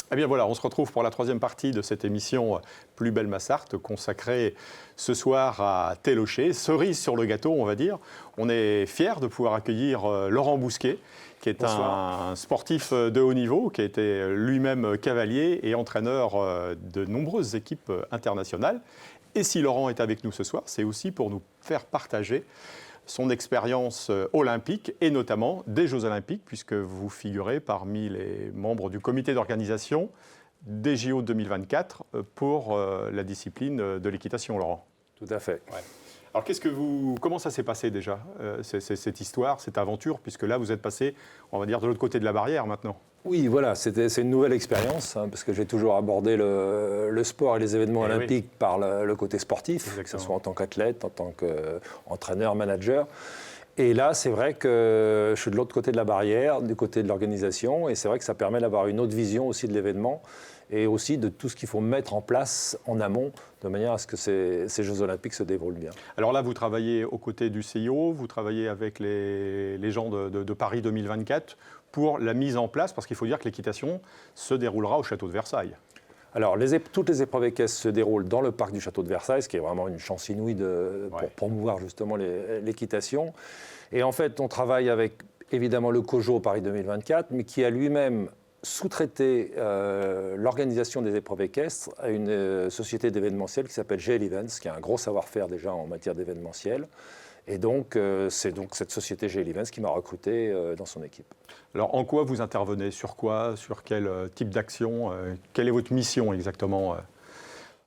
Eh bien voilà, on se retrouve pour la troisième partie de cette émission Plus belle ma Sarthe, consacrée ce soir à Télocher, cerise sur le gâteau on va dire. On est fiers de pouvoir accueillir Laurent Bousquet, qui est un sportif de haut niveau, qui a été lui-même cavalier et entraîneur de nombreuses équipes internationales. Et si Laurent est avec nous ce soir, c'est aussi pour nous faire partager son expérience olympique et notamment des Jeux Olympiques, puisque vous figurez parmi les membres du comité d'organisation des JO 2024 pour la discipline de l'équitation, Laurent. Tout à fait. Ouais. Alors comment ça s'est passé déjà, cette histoire, cette aventure, puisque là vous êtes passé, on va dire, de l'autre côté de la barrière maintenant? Oui, voilà, c'est une nouvelle expérience, parce que j'ai toujours abordé le sport et les événements olympiques par le côté sportif, Exactement. Que ce soit en tant qu'athlète, en tant qu'entraîneur, manager. Et là, c'est vrai que je suis de l'autre côté de la barrière, du côté de l'organisation, et c'est vrai que ça permet d'avoir une autre vision aussi de l'événement, et aussi de tout ce qu'il faut mettre en place en amont, de manière à ce que ces Jeux Olympiques se déroulent bien. Alors là, vous travaillez aux côtés du CIO, vous travaillez avec les gens de Paris 2024 pour la mise en place, parce qu'il faut dire que l'équitation se déroulera au château de Versailles. Alors, toutes les épreuves équestres se déroulent dans le parc du château de Versailles, ce qui est vraiment une chance inouïe pour promouvoir justement l'équitation. Et en fait, on travaille avec évidemment le COJO Paris 2024, mais qui a lui-même sous-traité l'organisation des épreuves équestres à une société d'événementiel qui s'appelle GL Events, qui a un gros savoir-faire déjà en matière d'événementiel. Et donc, c'est donc cette société GL Events qui m'a recruté dans son équipe. Alors, en quoi vous intervenez? Sur quoi? Sur quel type d'action? Quelle est votre mission exactement?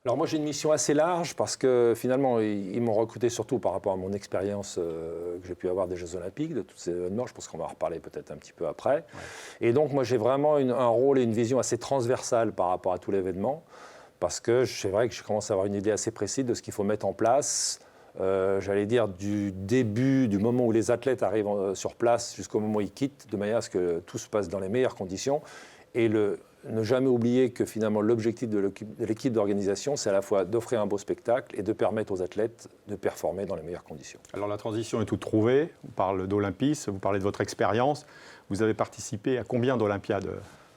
Alors moi, j'ai une mission assez large parce que finalement, ils m'ont recruté surtout par rapport à mon expérience que j'ai pu avoir des Jeux Olympiques, de tous ces événements. Je pense qu'on va en reparler peut-être un petit peu après. Ouais. Et donc, moi, j'ai vraiment un rôle et une vision assez transversale par rapport à tout l'événement parce que c'est vrai que je commence à avoir une idée assez précise de ce qu'il faut mettre en place. J'allais dire du début, du moment où les athlètes arrivent sur place jusqu'au moment où ils quittent, de manière à ce que tout se passe dans les meilleures conditions. Et ne jamais oublier que finalement l'objectif de l'équipe d'organisation, c'est à la fois d'offrir un beau spectacle et de permettre aux athlètes de performer dans les meilleures conditions. Alors la transition est toute trouvée, on parle d'Olympis, vous parlez de votre expérience. Vous avez participé à combien d'Olympiades,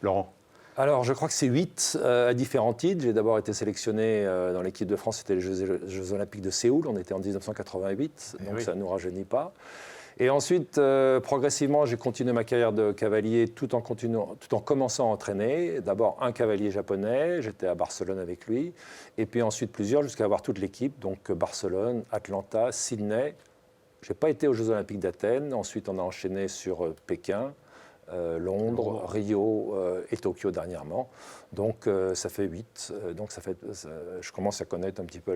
Laurent? Alors, je crois que c'est 8 à différents titres. J'ai d'abord été sélectionné dans l'équipe de France, c'était les Jeux Olympiques de Séoul, on était en 1988, donc ça ne nous rajeunit pas. Et ensuite, progressivement, j'ai continué ma carrière de cavalier tout en commençant à entraîner. D'abord un cavalier japonais, j'étais à Barcelone avec lui, et puis ensuite plusieurs jusqu'à avoir toute l'équipe, donc Barcelone, Atlanta, Sydney. Je n'ai pas été aux Jeux Olympiques d'Athènes, ensuite on a enchaîné sur Pékin, Londres, Rio et Tokyo dernièrement. Donc ça fait 8. Donc je commence à connaître un petit peu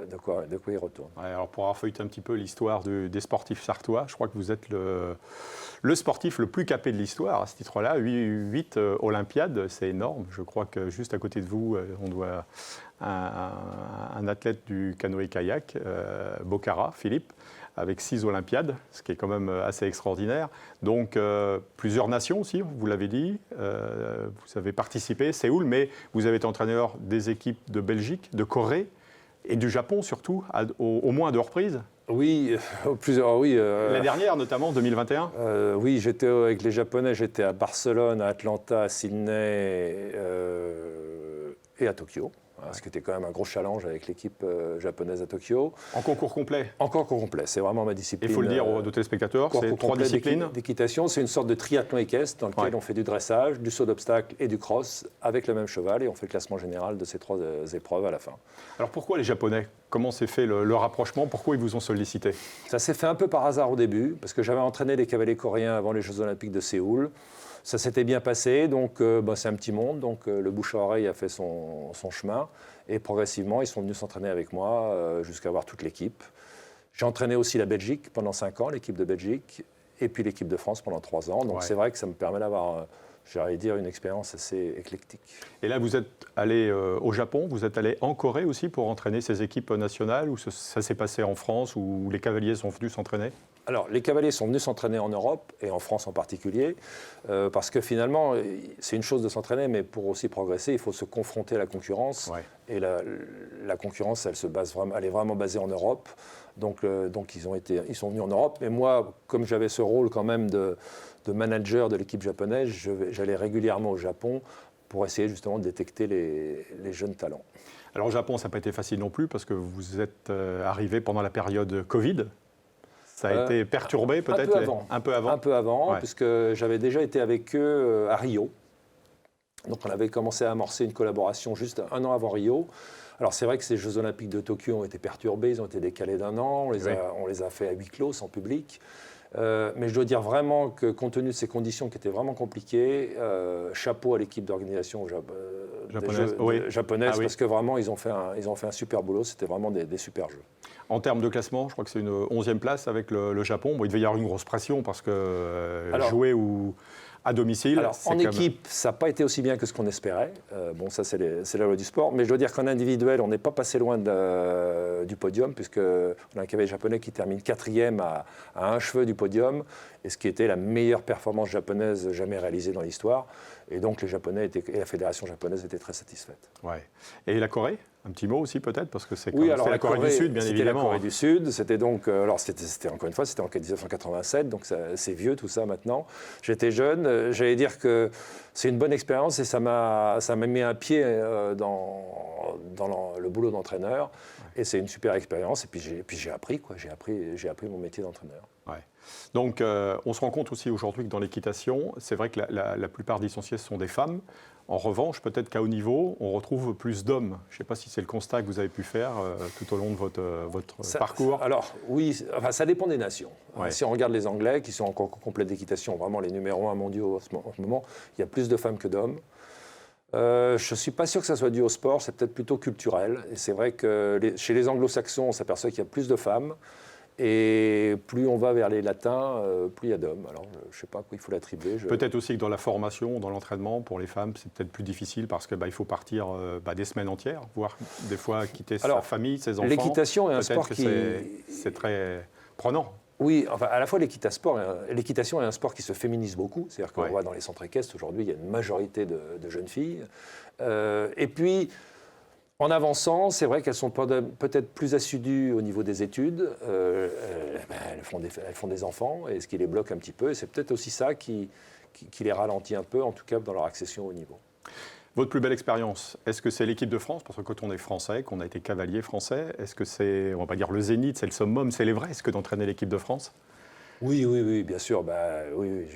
de quoi il retourne. Ouais, alors pour avoir feuilleté un petit peu l'histoire des sportifs sartois, je crois que vous êtes le sportif le plus capé de l'histoire à ce titre-là. 8 Olympiades, c'est énorme. Je crois que juste à côté de vous, on doit un athlète du canoë-kayak, Bocara, Philippe, avec 6 Olympiades, ce qui est quand même assez extraordinaire. Donc, plusieurs nations aussi, vous l'avez dit. Vous avez participé, Séoul, mais vous avez été entraîneur des équipes de Belgique, de Corée et du Japon surtout, au moins à 2 reprises. Oui, plusieurs, oui. La dernière, notamment, 2021. Oui, j'étais avec les Japonais, j'étais à Barcelone, à Atlanta, à Sydney et à Tokyo. Ce qui était quand même un gros challenge avec l'équipe japonaise à Tokyo. En concours complet? En concours complet, c'est vraiment ma discipline. Il faut le dire aux téléspectateurs, c'est 3 disciplines. D'équitation, c'est une sorte de triathlon équestre dans lequel on fait du dressage, du saut d'obstacle et du cross avec le même cheval et on fait le classement général de ces 3 épreuves à la fin. Alors pourquoi les Japonais? Comment s'est fait le rapprochement? Pourquoi ils vous ont sollicité? Ça s'est fait un peu par hasard au début, parce que j'avais entraîné des cavaliers coréens avant les Jeux Olympiques de Séoul. Ça s'était bien passé, donc c'est un petit monde, donc le bouche à oreille a fait son chemin. Et progressivement, ils sont venus s'entraîner avec moi jusqu'à avoir toute l'équipe. J'ai entraîné aussi la Belgique pendant 5 ans, l'équipe de Belgique, et puis l'équipe de France pendant 3 ans. Donc c'est vrai que ça me permet d'avoir, j'allais dire, une expérience assez éclectique. Et là, vous êtes allé au Japon, vous êtes allé en Corée aussi pour entraîner ces équipes nationales, ou ça s'est passé en France, où les cavaliers sont venus s'entraîner? Alors, les cavaliers sont venus s'entraîner en Europe, et en France en particulier, parce que finalement, c'est une chose de s'entraîner, mais pour aussi progresser, il faut se confronter à la concurrence. Ouais. Et la concurrence, elle est vraiment basée en Europe. Donc ils sont venus en Europe. Et moi, comme j'avais ce rôle quand même de manager de l'équipe japonaise, j'allais régulièrement au Japon pour essayer justement de détecter les jeunes talents. Alors au Japon, ça n'a pas été facile non plus parce que vous êtes arrivé pendant la période Covid. Ça a été perturbé peut-être un peu avant, ouais. Puisque j'avais déjà été avec eux à Rio. Donc on avait commencé à amorcer une collaboration juste 1 an avant Rio. Alors c'est vrai que ces Jeux Olympiques de Tokyo ont été perturbés, ils ont été décalés d'1 an, on les a fait à huis clos, sans public. Mais je dois dire vraiment que compte tenu de ces conditions qui étaient vraiment compliquées, chapeau à l'équipe d'organisation japonaise, parce que vraiment ils ont fait un super boulot, c'était vraiment des super jeux. En termes de classement, je crois que c'est une 11e place avec le Japon. Bon, il devait y avoir une grosse pression parce que jouer à domicile. Alors, en équipe, ça n'a pas été aussi bien que ce qu'on espérait. Bon, ça, c'est la loi du sport. Mais je dois dire qu'en individuel, on n'est pas passé loin du podium, puisqu'on a un cavalier japonais qui termine 4e à un cheveu du podium, et ce qui était la meilleure performance japonaise jamais réalisée dans l'histoire. Et donc, les Japonais et la fédération japonaise étaient très satisfaite. Ouais. Et la Corée ? Un petit mot aussi peut-être, parce que c'est la Corée du Sud, bien évidemment. La Corée du Sud, c'était donc, alors c'était encore une fois, c'était en 1987, donc c'est vieux tout ça maintenant. J'étais jeune, j'allais dire que c'est une bonne expérience et ça m'a mis un pied dans le boulot d'entraîneur. Et c'est une super expérience. Et puis j'ai appris mon métier d'entraîneur. Ouais. Donc on se rend compte aussi aujourd'hui que dans l'équitation, c'est vrai que la plupart des licenciés sont des femmes. En revanche, peut-être qu'à haut niveau, on retrouve plus d'hommes. Je ne sais pas si c'est le constat que vous avez pu faire tout au long de votre parcours. Alors oui, ça dépend des nations. Ouais. Si on regarde les Anglais, qui sont encore complets d'équitation, vraiment les numéros 1 mondiaux en ce moment, il y a plus de femmes que d'hommes. Je ne suis pas sûr que ça soit dû au sport, c'est peut-être plutôt culturel. Et c'est vrai que chez les anglo-saxons, on s'aperçoit qu'il y a plus de femmes. Et plus on va vers les latins, plus il y a d'hommes. Alors, je ne sais pas à quoi il faut l'attribuer. Peut-être aussi que dans la formation, dans l'entraînement, pour les femmes, c'est peut-être plus difficile parce qu'il faut partir des semaines entières, voire des fois quitter sa famille, ses enfants. L'équitation est un sport qui... C'est très prenant. Oui, enfin, à la fois l'équitation est un sport qui se féminise beaucoup. C'est-à-dire qu'on voit dans les centres équestres, aujourd'hui, il y a une majorité de jeunes filles. Et puis... En avançant, c'est vrai qu'elles sont peut-être plus assidues au niveau des études. Elles font des enfants, et ce qui les bloque un petit peu. Et c'est peut-être aussi ça qui les ralentit un peu, en tout cas dans leur accession au niveau. Votre plus belle expérience, est-ce que c'est l'équipe de France ? Parce que quand on est français, qu'on a été cavalier français, est-ce que c'est, on va pas dire le zénith, c'est le summum, c'est l'Everest que d'entraîner l'équipe de France ? Oui, bien sûr. Oui,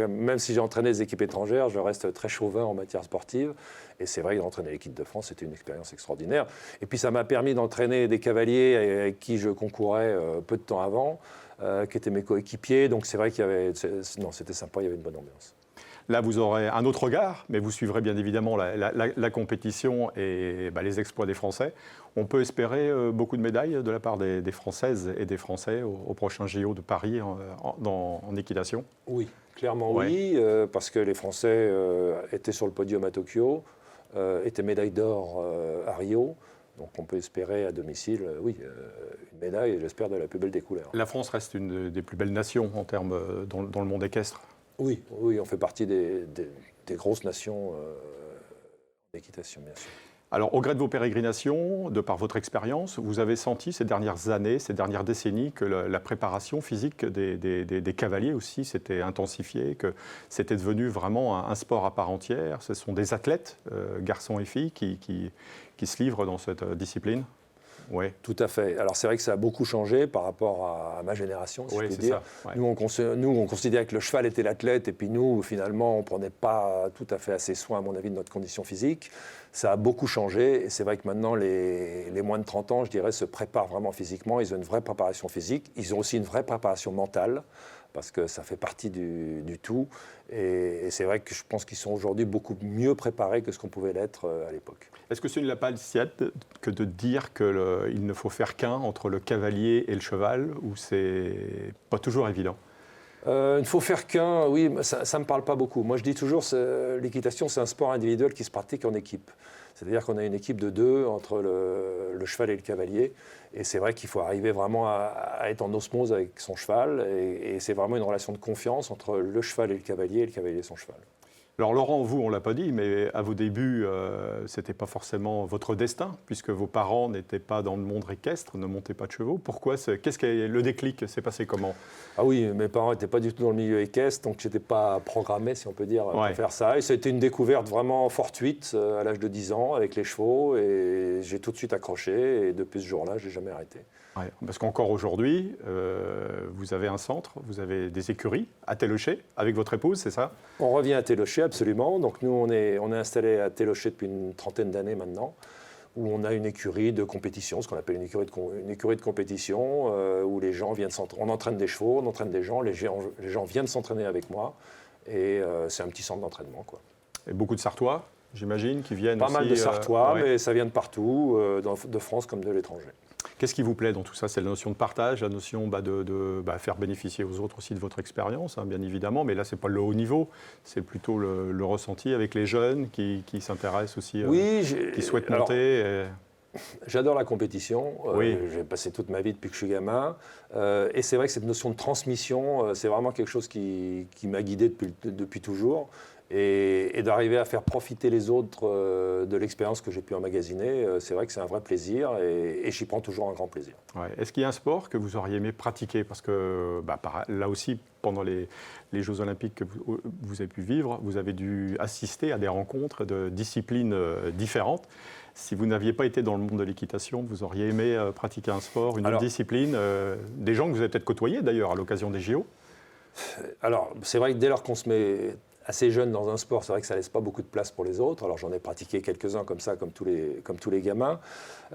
même si j'ai entraîné des équipes étrangères, je reste très chauvin en matière sportive. Et c'est vrai que d'entraîner l'équipe de France, c'était une expérience extraordinaire. Et puis ça m'a permis d'entraîner des cavaliers avec qui je concourais peu de temps avant, qui étaient mes coéquipiers. Donc c'est vrai c'était sympa, il y avait une bonne ambiance. Là, vous aurez un autre regard, mais vous suivrez bien évidemment la compétition et les exploits des Français. On peut espérer beaucoup de médailles de la part des Françaises et des Français au prochain JO de Paris en équitation ? Oui, clairement oui, parce que les Français étaient sur le podium à Tokyo, étaient médailles d'or à Rio. Donc on peut espérer à domicile, une médaille, et j'espère de la plus belle des couleurs. La France reste une des plus belles nations en termes dans le monde équestre. Oui, on fait partie des grosses nations d'équitation, bien sûr. Alors, au gré de vos pérégrinations, de par votre expérience, vous avez senti ces dernières années, ces dernières décennies, que la préparation physique des cavaliers aussi s'était intensifiée, que c'était devenu vraiment un sport à part entière. Ce sont des athlètes, garçons et filles, qui se livrent dans cette discipline. Oui. Tout à fait. Alors c'est vrai que ça a beaucoup changé par rapport à ma génération, si je puis dire. Ça, ouais. Nous, on considérait que le cheval était l'athlète, et puis nous, finalement, on ne prenait pas tout à fait assez soin, à mon avis, de notre condition physique. Ça a beaucoup changé, et c'est vrai que maintenant, les moins de 30 ans, je dirais, se préparent vraiment physiquement. Ils ont une vraie préparation physique. Ils ont aussi une vraie préparation mentale, parce que ça fait partie du tout. Et c'est vrai que je pense qu'ils sont aujourd'hui beaucoup mieux préparés que ce qu'on pouvait l'être à l'époque. Est-ce que c'est une lapalissade que de dire qu'il ne faut faire qu'un entre le cavalier et le cheval, ou c'est pas toujours évident ? Il ne faut faire qu'un, oui, ça ne me parle pas beaucoup. Moi, je dis toujours, l'équitation, c'est un sport individuel qui se pratique en équipe. C'est-à-dire qu'on a une équipe de 2 entre le cheval et le cavalier. Et c'est vrai qu'il faut arriver vraiment à être en osmose avec son cheval. Et c'est vraiment une relation de confiance entre le cheval et le cavalier son cheval. Alors Laurent, vous, on ne l'a pas dit, mais à vos débuts, ce n'était pas forcément votre destin, puisque vos parents n'étaient pas dans le monde équestre, ne montaient pas de chevaux. Pourquoi? Qu'est-ce que le déclic s'est passé comment? Ah oui, mes parents n'étaient pas du tout dans le milieu équestre, donc je n'étais pas programmé, si on peut dire, pour faire ça. Et ça a été une découverte vraiment fortuite à l'âge de 10 ans avec les chevaux, et j'ai tout de suite accroché, et depuis ce jour-là, je n'ai jamais arrêté. Ouais, parce qu'encore aujourd'hui, vous avez un centre, vous avez des écuries à Télocher avec votre épouse, c'est ça? On revient à Télocher, absolument. Donc nous, on est installé à Télocher depuis une trentaine d'années maintenant, où on a une écurie de compétition, ce qu'on appelle une écurie de compétition, où les gens viennent s'entraîner. On entraîne des chevaux, on entraîne des gens, les gens viennent s'entraîner avec moi, et c'est un petit centre d'entraînement, quoi. Et beaucoup de Sartois, j'imagine, qui viennent Pas aussi, mal de Sartois, ouais. Mais ça vient de partout, de France comme de l'étranger. Qu'est-ce qui vous plaît dans tout ça? C'est la notion de partage, la notion de faire bénéficier aux autres aussi de votre expérience, hein, bien évidemment, mais là, ce n'est pas le haut niveau, c'est plutôt le ressenti avec les jeunes qui s'intéressent aussi, qui souhaitent monter. J'adore la compétition, Oui. J'ai passé toute ma vie depuis que je suis gamin, et c'est vrai que cette notion de transmission, c'est vraiment quelque chose qui m'a guidé depuis toujours. Et d'arriver à faire profiter les autres de l'expérience que j'ai pu emmagasiner, c'est vrai que c'est un vrai plaisir et j'y prends toujours un grand plaisir. Ouais. Est-ce qu'il y a un sport que vous auriez aimé pratiquer? Parce que là aussi, pendant les Jeux Olympiques que vous avez pu vivre, vous avez dû assister à des rencontres de disciplines différentes. Si vous n'aviez pas été dans le monde de l'équitation, vous auriez aimé pratiquer un sport, une autre discipline, des gens que vous avez peut-être côtoyés d'ailleurs à l'occasion des JO? Alors, c'est vrai que dès lors qu'on se met assez jeune dans un sport, c'est vrai que ça ne laisse pas beaucoup de place pour les autres. Alors j'en ai pratiqué quelques-uns comme ça, comme tous les gamins.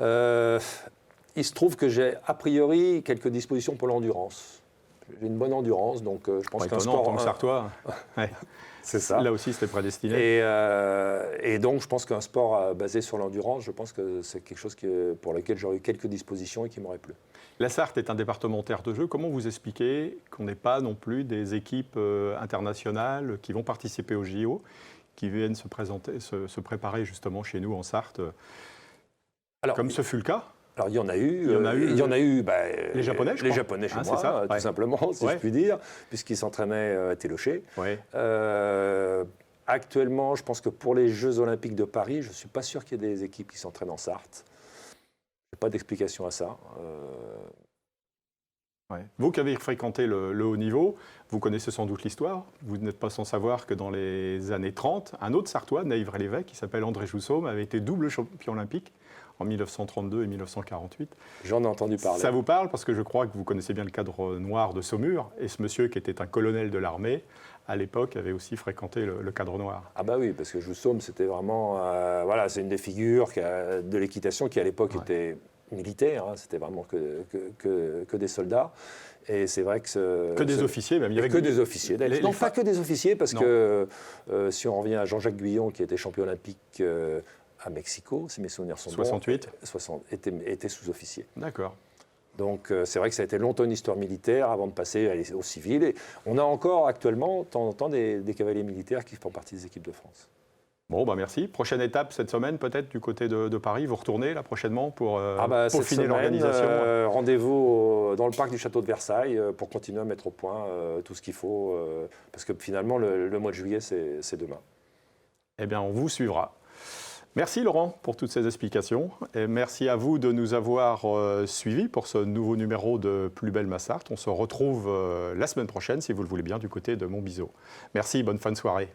Il se trouve que j'ai a priori quelques dispositions pour l'endurance. J'ai une bonne endurance, donc je pense qu'un sport... En tant que Sartois, ouais. C'est ça. Là aussi, c'était prédestiné. Et donc, je pense qu'un sport basé sur l'endurance, je pense que c'est quelque chose pour lequel j'aurais eu quelques dispositions et qui m'aurait plu. La Sarthe est un département terre de jeu. Comment vous expliquez qu'on n'ait pas non plus des équipes internationales qui vont participer aux JO, qui viennent se préparer justement chez nous en Sarthe, comme ce fut le cas? Alors, il y en a eu. Les Japonais, je crois. Les Japonais chez moi, ça, tout simplement, si je puis dire, puisqu'ils s'entraînaient à Télocher. Ouais. Actuellement, je pense que pour les Jeux Olympiques de Paris, je ne suis pas sûr qu'il y ait des équipes qui s'entraînent en Sarthe. Je n'ai pas d'explication à ça. Ouais. Vous qui avez fréquenté le haut niveau, vous connaissez sans doute l'histoire. Vous n'êtes pas sans savoir que dans les années 30, un autre Sartois, Naïvre-l'Évêque, qui s'appelle André Joussaume, avait été double champion olympique en 1932 et 1948. J'en ai entendu parler. Ça vous parle parce que je crois que vous connaissez bien le cadre noir de Saumur. Et ce monsieur, qui était un colonel de l'armée, à l'époque, avait aussi fréquenté le cadre noir. Ah bah oui, parce que Joussaume, c'était vraiment... c'est une des figures de l'équitation qui, à l'époque, était militaire. Hein, c'était vraiment que des soldats. Et c'est vrai que... Que des officiers, même. Il y avait que des officiers. Non, pas que des officiers, parce que si on revient à Jean-Jacques Guyon, qui était champion olympique à Mexico, si mes souvenirs sont 68. bons, était sous-officier. D'accord. Donc c'est vrai que ça a été longtemps une histoire militaire avant de passer au civil. Et on a encore actuellement, de temps en temps, des cavaliers militaires qui font partie des équipes de France. Bon, merci. Prochaine étape cette semaine, peut-être, du côté de Paris. Vous retournez là prochainement pour peaufiner l'organisation. Rendez-vous dans le parc du château de Versailles pour continuer à mettre au point tout ce qu'il faut. Parce que finalement, le mois de juillet, c'est demain. Eh bien, on vous suivra. Merci Laurent pour toutes ces explications. Et merci à vous de nous avoir suivis pour ce nouveau numéro de Plus belle ma Sarthe. On se retrouve la semaine prochaine, si vous le voulez bien, du côté de Montbiseau. Merci, bonne fin de soirée.